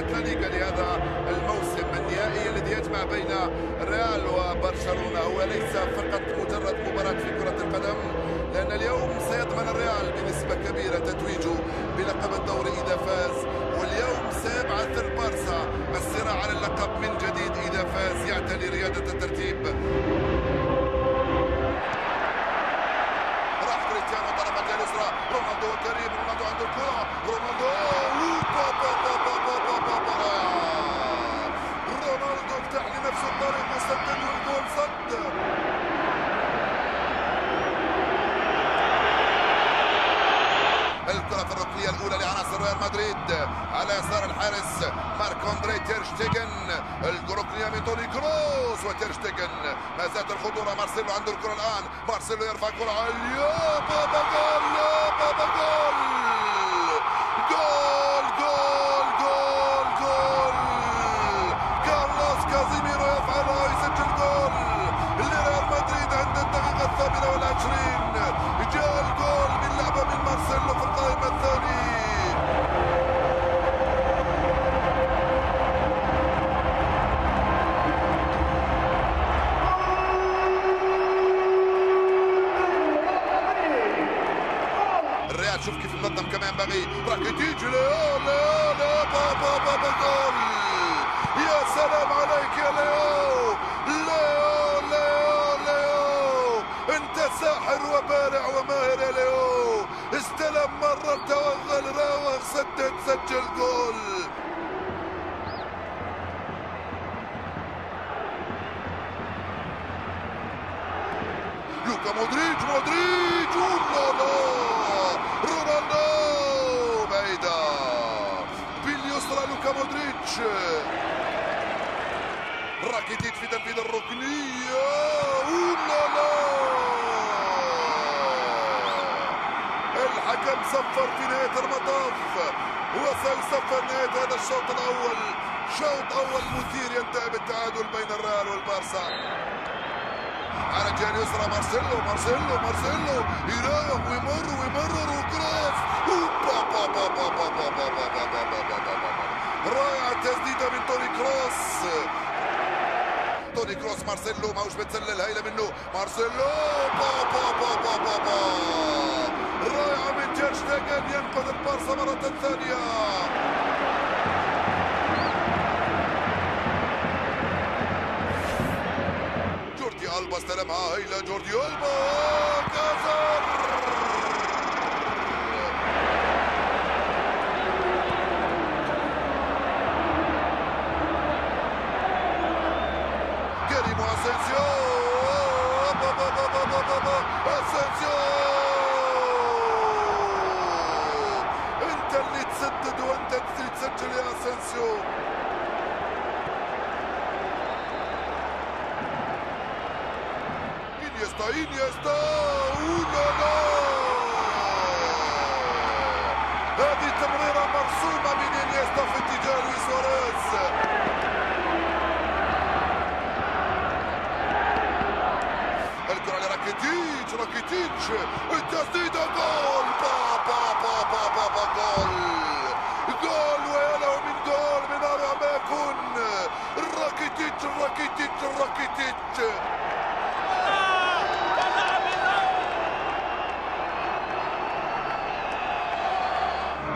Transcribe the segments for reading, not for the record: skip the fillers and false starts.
بطولة لا ليغا لهذا الموسم النهائي الذي يجمع بين الريال وبرشلونة. هو ليس فقط مجرد مباراة في كرة القدم، لأن اليوم سيضمن الريال بنسبة كبيرة تتويجه بلقب الدوري إذا فاز، واليوم سيبعث البارسا الصراع على اللقب من جديد إذا فاز، يعتلي ريادة الترتيب. راح كريستيانو طرفة اليسرى، رونالدو كريم، رونالدو عنده الكرة، رونالدو رونالدو فتح لنفسه الطريق وسدد والجول صد. الكرة في الركنية الأولى لعناصر ريال مدريد على يسار الحارس مارك أندري تير شتيغن. الركنية من توني كروس وتير شتيغن، ما زالت الخطورة. مارسيلو عنده الكرة الآن، مارسيلو يرفع الكرة عالية، بابا جول، يا بابا جول، جول جول جول جول. كارلوس كازيميرو يفعلها ويسجل جول لريال مدريد عند الدقيقة 28. جاء الجول من لعبة من مارسيلو في القائمة الثاني. الريال شوف كيف منظم كما ينبغي. راكيتيتش، ليو بابا بابا جول. يا سلام عليك يا ليو، ليو انت ساحر وبارع وماهر يا ليو. استلم، مرر، توغل، راوغ، سدد، سجل جول. لوكا مودريتش، رونالدو بعيدة باليسرى. لوكا مودريتش، راكيتيتش في تنفيذ الركنية. الحكم صفر في نهاية المطاف، وسيصفر نهاية هذا الشوط الأول. شوط أول مثير ينتهي بالتعادل بين الريال والبارسا. على الجهة اليسرى مارسيلو يراوغ ويمرر وكروس. رائعة تسديدة من توني كروس. مارسيلو ماهوش بتسلل، هايلة منه مارسيلو. رائعة من تير شتيغن، ينقذ البارسا مرة ثانية. جوردي ألبا استلمها، هايلة جوردي ألبا، كازر. كريم أسينسيو، أسينسيو، انت اللي تسدد وانت اللي تسجل يا أسينسيو. إنيستا، هذه تمريرة مرسومة من إنيستا في اتجاه لويس سواريز. الكرة لراكيتيتش، التسديدة، جول. بابا جول، ويا له من جول من أروع ما يكون. راكيتيتش.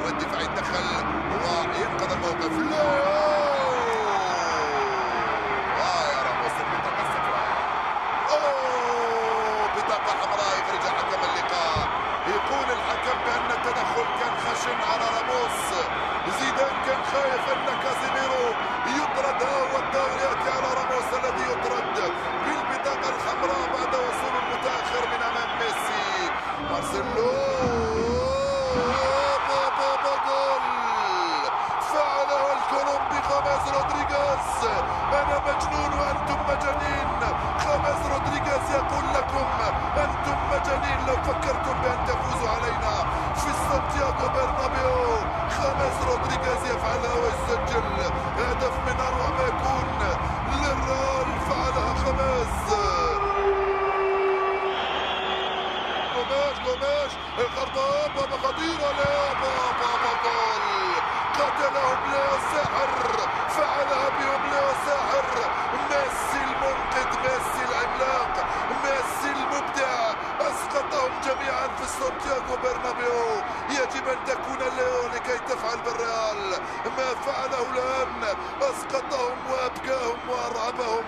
الدفاع يتدخل وينقذ الموقف. يا راموس البطاقة الصفراء، بطاقة حمراء يخرج حكم اللقاء. يقول الحكم بأن التدخل كان خشن على راموس. زيدان كان خايف أن كازيميرو يطرد، والدور يأتي على راموس الذي يطرد بالبطاقة الحمراء بعد وصول المتأخر من أمام ميسي. مارسيلو، جول فعله الكولومبي خامس رودريغيز. أنا مجنون وأنتم مجانين. خامس رودريغيز يقول لكم أنتم مجانين لو فكرتم بأن تفوزوا علينا في سانتياغو برنابيو. خامس رودريغيز يفعلها ويسجل هدف من أروع ما يكون للريال. فعلها خامس. جوميش الخطأ، بابا خطيرة، لا بابا جول. قتلهم ليو الساحر. جميعا في سانتياغو برنابيو. يجب أن تكون ليو لكي تفعل بالريال ما فعله الآن، أسقطهم وأبكاهم وأرعبهم